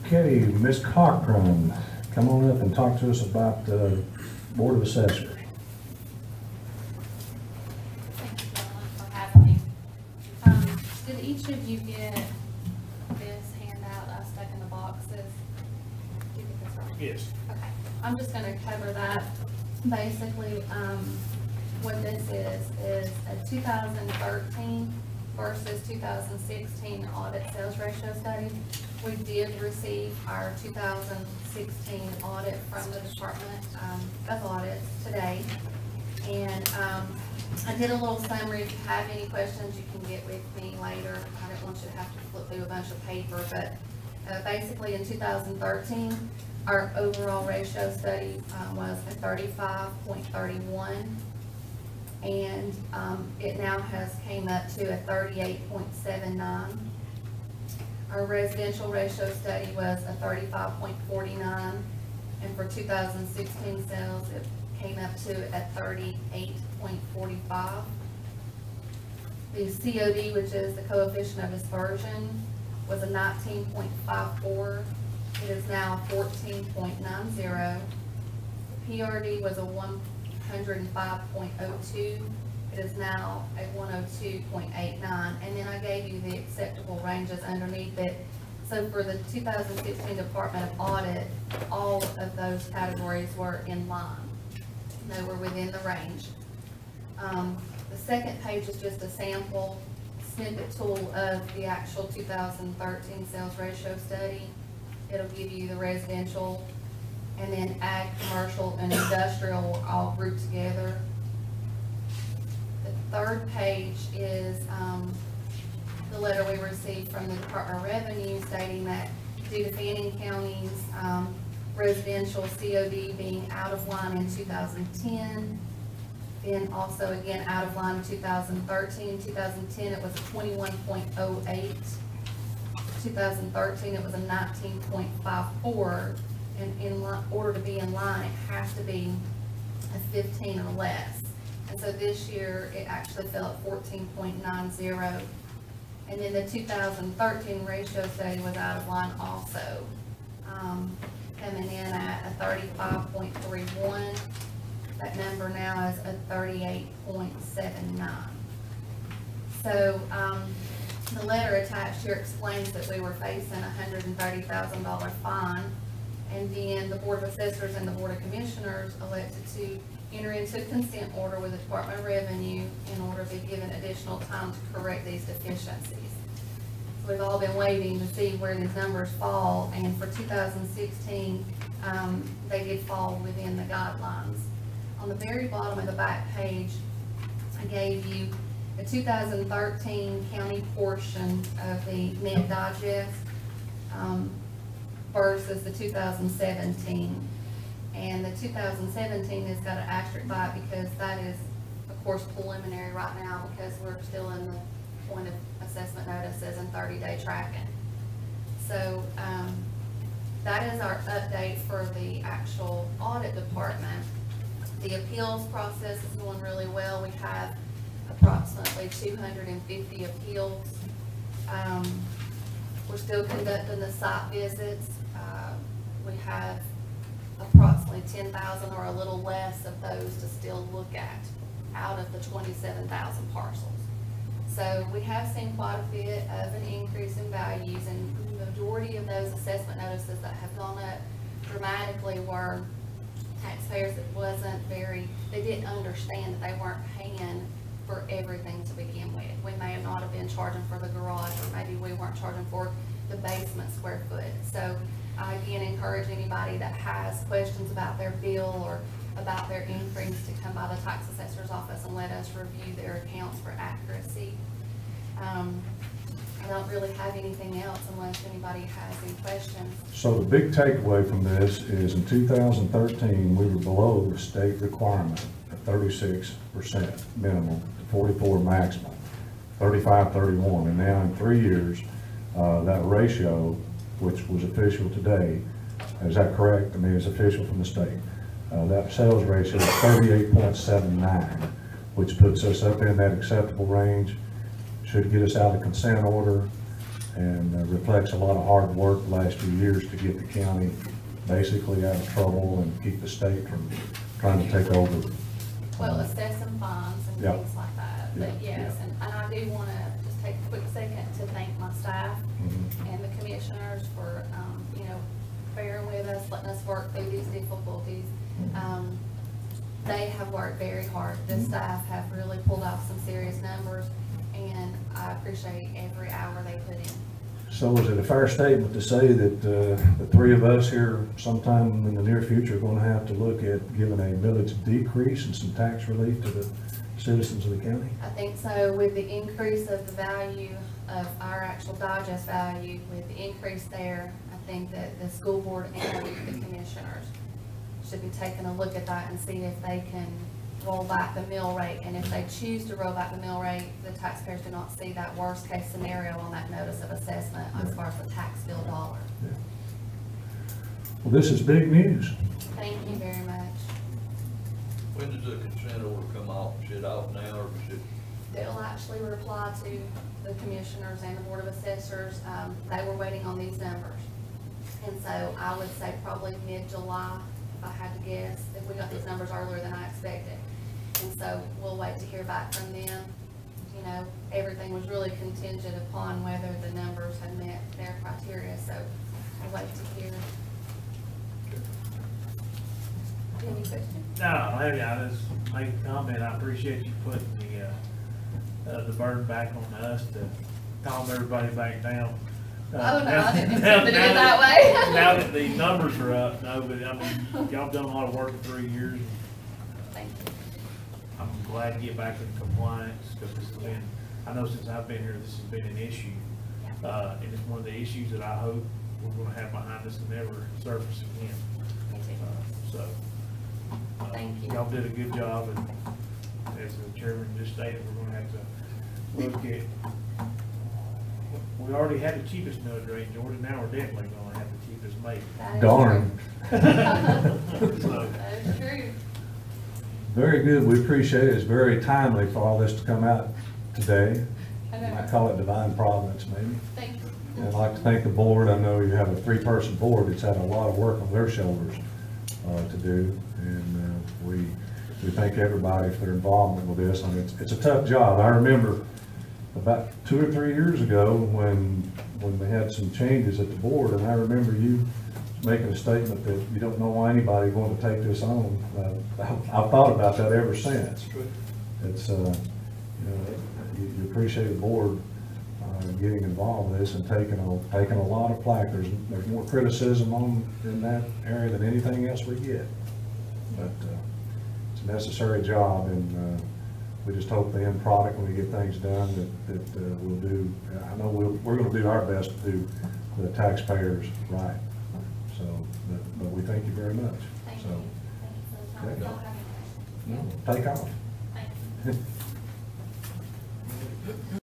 Okay, Ms. Cochran, come on up and talk to us about the Board of Assessors. Thank you, gentlemen, for having me. Did each of you get this handout I stuck in the boxes? Did you get this right? Yes. Okay, I'm just gonna cover that. Basically, what this is a 2013 versus 2016 audit sales ratio study. We did receive our 2016 audit from the Department of Audits today. And I did a little summary. If you have any questions, you can get with me later. I don't want you to have to flip through a bunch of paper, but basically in 2013, our overall ratio study was a 35.31, and it now has came up to a 38.79. Our residential ratio study was a 35.49, and for 2016 sales, it came up to a 38.45. The COD, which is the coefficient of dispersion, was a 19.54. It is now 14.90. The PRD was a 105.02. It is now a 102.89. And then I gave you the acceptable ranges underneath it. So for the 2016 Department of Audit, all of those categories were in line. They were within the range. The second page is just a sample snippet tool of the actual 2013 sales ratio study. It'll give you the residential, and then ag, commercial, and industrial all grouped together. The third page is the letter we received from the Department of Revenue stating that due to Fannin County's residential COD being out of line in 2010, then also again out of line in 2013. 2010 it was a 21.08. 2013 it was a 19.54, and in order to be in line it has to be a 15 or less. And so this year it actually fell at 14.90. And then the 2013 ratio study was out of line also, coming in at a 35.31. That number now is a 38.79. So the letter attached here explains that we were facing a $130,000 fine, and then the Board of Assessors and the Board of Commissioners elected to enter into a consent order with the Department of Revenue in order to be given additional time to correct these deficiencies. So we've all been waiting to see where these numbers fall, and for 2016, they did fall within the guidelines. On the very bottom of the back page, I gave you the 2013 county portion of the Mint Digest versus the 2017. And the 2017 has got an asterisk by it because that is, of course, preliminary right now because we're still in the point of assessment notices and 30-day tracking. So that is our update for the actual audit department. The appeals process is going really well. We have approximately 250 appeals. We're still conducting the site visits. We have approximately 10,000 or a little less of those to still look at out of the 27,000 parcels. So we have seen quite a bit of an increase in values, and the majority of those assessment notices that have gone up dramatically were taxpayers that they didn't understand that they weren't paying for everything to begin with. We may not have been charging for the garage, or maybe we weren't charging for the basement square foot. So I again encourage anybody that has questions about their bill or about their increase to come by the tax assessor's office and let us review their accounts for accuracy. I don't really have anything else unless anybody has any questions. So the big takeaway from this is in 2013, we were below the state requirement of 36% minimum to 44 maximum, 35, 31. And now in 3 years, that ratio, which was official today, is that correct? I mean, it's official from the state. That sales ratio is 38.79, which puts us up in that acceptable range. Should get us out of consent order, and reflects a lot of hard work the last 2 years to get the county basically out of trouble and keep the state from trying to take over. Well, assess some fines and Yep. things like that, but Yep, yes, yep. and I do wanna just take a quick second to thank my staff Mhm. and the commissioners for, bearing with us, letting us work through these difficulties. They have worked very hard. The staff have really pulled off some serious numbers, and I appreciate every hour they put in. So is it a fair statement to say that the three of us here sometime in the near future are going to have to look at giving a millage decrease and some tax relief to the citizens of the county? I think so, with the increase of the value of our actual digest value, with the increase there, I think that the school board and the commissioners should be taking a look at that and see if they can roll back the mill rate. And if they choose to roll back the mill rate, the taxpayers do not see that worst case scenario on that notice of assessment as far as the tax bill dollar. Yeah. Well, this is big news. Thank you very much. When does the consent order come off? Is it off now, or is it? They'll actually reply to the commissioners and the board of assessors. They were waiting on these numbers. And so I would say probably mid-July, if I had to guess, if we got these numbers earlier than I expected. And so we'll wait to hear back from them. You know, everything was really contingent upon whether the numbers had met their criteria, so we'll wait to hear. Do you have any questions? No, I just make a comment. I appreciate you putting the burden back on us to calm everybody back down. Oh, no, I didn't intend to do it that way. Now that the numbers are up, no, but I mean, y'all done a lot of work in 3 years. Thank you. I'm glad to get back in compliance, because this has been, I know since I've been here, this has been an issue. And it's one of the issues that I hope we're gonna have behind us and never surface again. Me too. Thank you. Y'all did a good job, and as the chairman just stated, we're gonna have to look at, we already had the cheapest millage rate in Georgia, now we're definitely gonna have the cheapest maybe. That is Darn. true. So, That is true. Very good. We appreciate it. It's very timely for all this to come out today. I know. I call it divine providence, maybe. Thank you. And I'd like to thank the board. I know you have a three-person board that's had a lot of work on their shoulders to do. And we thank everybody for their involvement with this. I mean, it's a tough job. I remember about 2 or 3 years ago when we had some changes at the board, and I remember you making a statement that you don't know why anybody going to take this on. I've thought about that ever since. It's, you know, you appreciate the board getting involved in this and taking a lot of flack. There's more criticism in that area than anything else we get. But it's a necessary job, and we just hope the end product, when we get things done, that we'll do. I know we're going to do our best to do the taxpayers right. So, but we thank you very much. Thank So, you. Thank you for the time. Okay. Y'all have a good night. no, take off. Thank you.